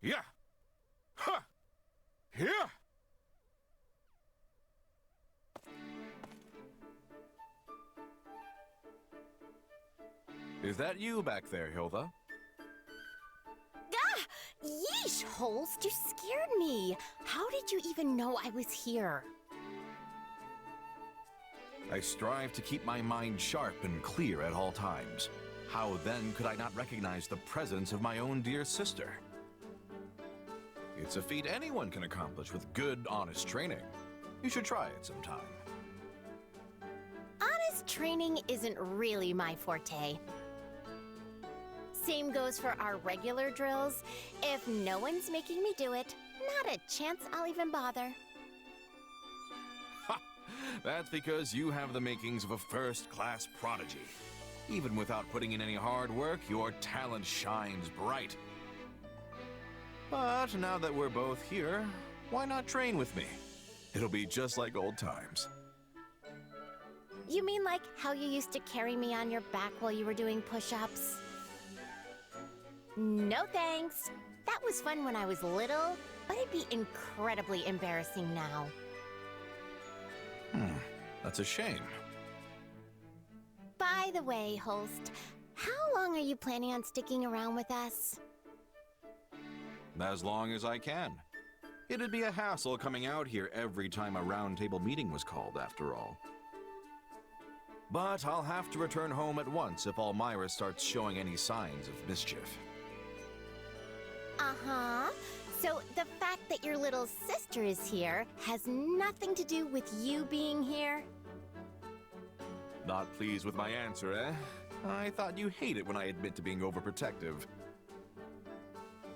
Yeah! Ha! Yeah! Is that you back there, Hilda? Ah! Yeesh, Holst, you scared me. How did you even know I was here? I strive to keep my mind sharp and clear at all times. How then could I not recognize the presence of my own dear sister? It's a feat anyone can accomplish with good, honest training. You should try it sometime. Honest training isn't really my forte. Same goes for our regular drills. If no one's making me do it, not a chance I'll even bother. Ha! That's because you have the makings of a first-class prodigy. Even without putting in any hard work, your talent shines bright. But now that we're both here, why not train with me? It'll be just like old times. You mean like how you used to carry me on your back while you were doing push-ups? No thanks. That was fun when I was little, but it'd be incredibly embarrassing now. That's a shame. By the way, Holst, how long are you planning on sticking around with us? As long as I can. It'd be a hassle coming out here every time a roundtable meeting was called, after all. But I'll have to return home at once if Almyra starts showing any signs of mischief. Uh-huh. So the fact that your little sister is here has nothing to do with you being here? Not pleased with my answer, eh? I thought you hate it when I admit to being overprotective.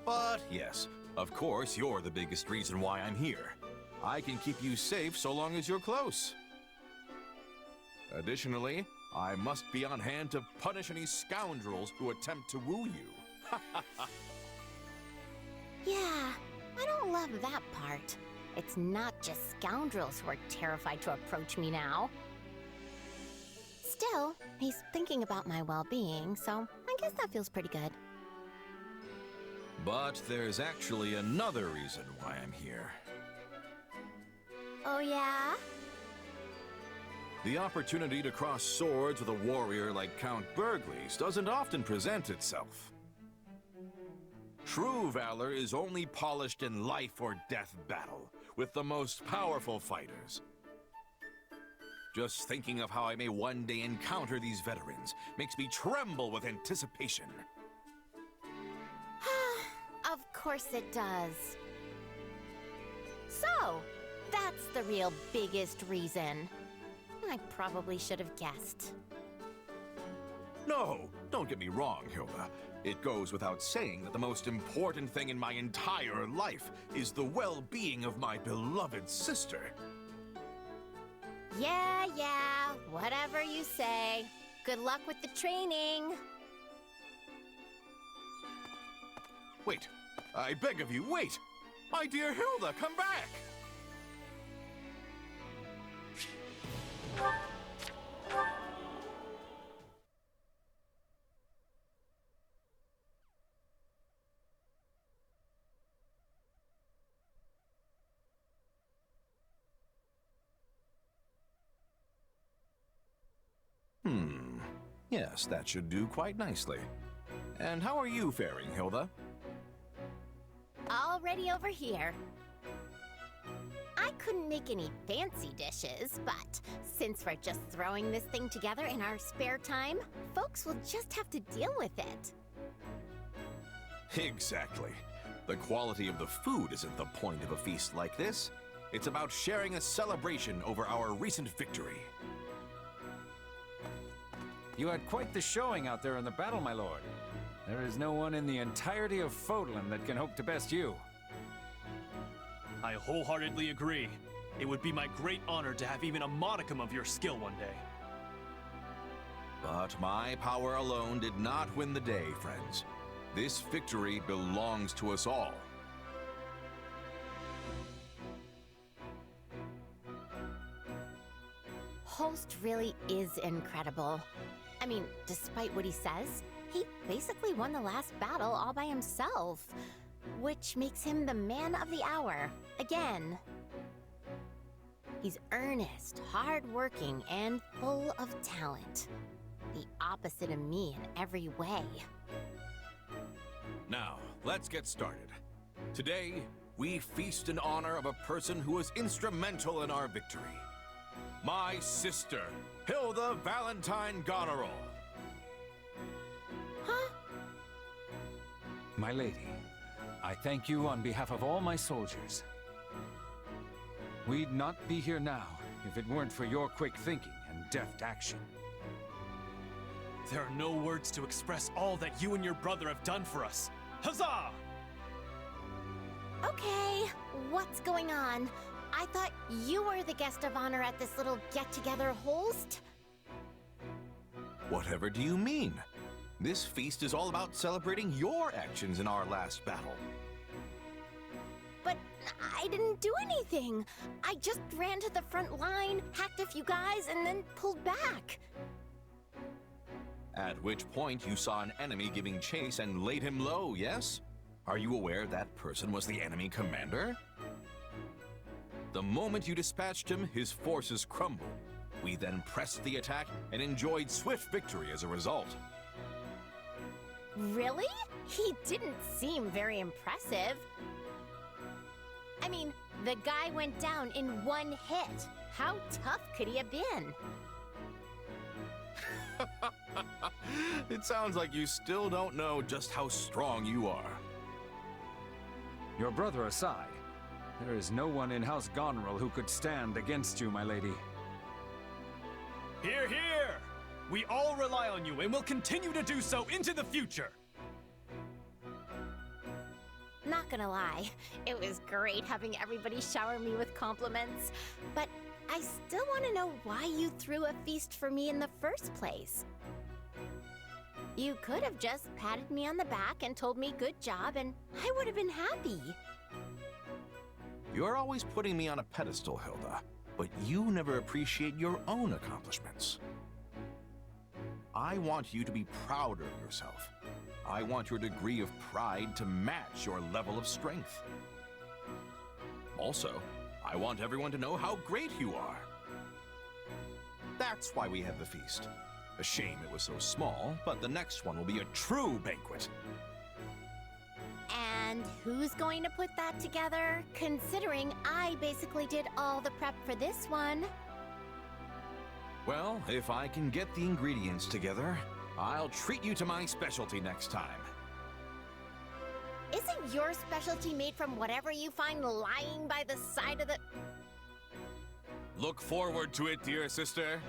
But yes, of course you're the biggest reason why I'm here. I can keep you safe so long as you're close. Additionally, I must be on hand to punish any scoundrels who attempt to woo you. Yeah, I don't love that part. It's not just scoundrels who are terrified to approach me now. Still, he's thinking about my well-being, so I guess that feels pretty good. But there's actually another reason why I'm here. Oh yeah? The opportunity to cross swords with a warrior like Count Burgles doesn't often present itself. True valor is only polished in life or death battle, with the most powerful fighters. Just thinking of how I may one day encounter these veterans makes me tremble with anticipation. Of course it does. So, that's the real biggest reason. I probably should have guessed. No, don't get me wrong, Hilda. It goes without saying that the most important thing in my entire life is the well-being of my beloved sister. Yeah, whatever you say. Good luck with the training. Wait, I beg of you, wait! My dear Hilda, come back! Yes, that should do quite nicely. And how are you faring, Hilda? Already over here. I couldn't make any fancy dishes, but since we're just throwing this thing together in our spare time, folks will just have to deal with it. Exactly. The quality of the food isn't the point of a feast like this. It's about sharing a celebration over our recent victory. You had quite the showing out there in the battle, my lord. There is no one in the entirety of Fodlan that can hope to best you. I wholeheartedly agree. It would be my great honor to have even a modicum of your skill one day. But my power alone did not win the day, friends. This victory belongs to us all. Holst really is incredible. I mean, despite what he says, he basically won the last battle all by himself. which makes him the man of the hour, again. He's earnest, hardworking, and full of talent. The opposite of me in every way. Now, let's get started. Today, we feast in honor of a person who was instrumental in our victory. My sister, Hilda Valentine Goneril. Huh? My lady, I thank you on behalf of all my soldiers. We'd not be here now if it weren't for your quick thinking and deft action. There are no words to express all that you and your brother have done for us. Huzzah! Okay, what's going on? I thought you were the guest of honor at this little get-together, Holst. Whatever do you mean? This feast is all about celebrating your actions in our last battle. But I didn't do anything. I just ran to the front line, hacked a few guys, and then pulled back. At which point you saw an enemy giving chase and laid him low, yes? Are you aware that person was the enemy commander? The moment you dispatched him, his forces crumbled. We then pressed the attack and enjoyed swift victory as a result. Really? He didn't seem very impressive. I mean, the guy went down in one hit. How tough could he have been? It sounds like you still don't know just how strong you are. Your brother aside, there is no one in House Goneril who could stand against you, my lady. Hear, hear! We all rely on you and will continue to do so into the future. Not gonna lie, it was great having everybody shower me with compliments, but I still want to know why you threw a feast for me in the first place. You could have just patted me on the back and told me good job, and I would have been happy. You're always putting me on a pedestal, Hilda, but you never appreciate your own accomplishments. I want you to be proud of yourself. I want your degree of pride to match your level of strength. Also, I want everyone to know how great you are. That's why we had the feast. A shame it was so small, but the next one will be a true banquet. And who's going to put that together, considering I basically did all the prep for this one? Well, if I can get the ingredients together, I'll treat you to my specialty next time. Isn't your specialty made from whatever you find lying by the side of the... Look forward to it, dear sister.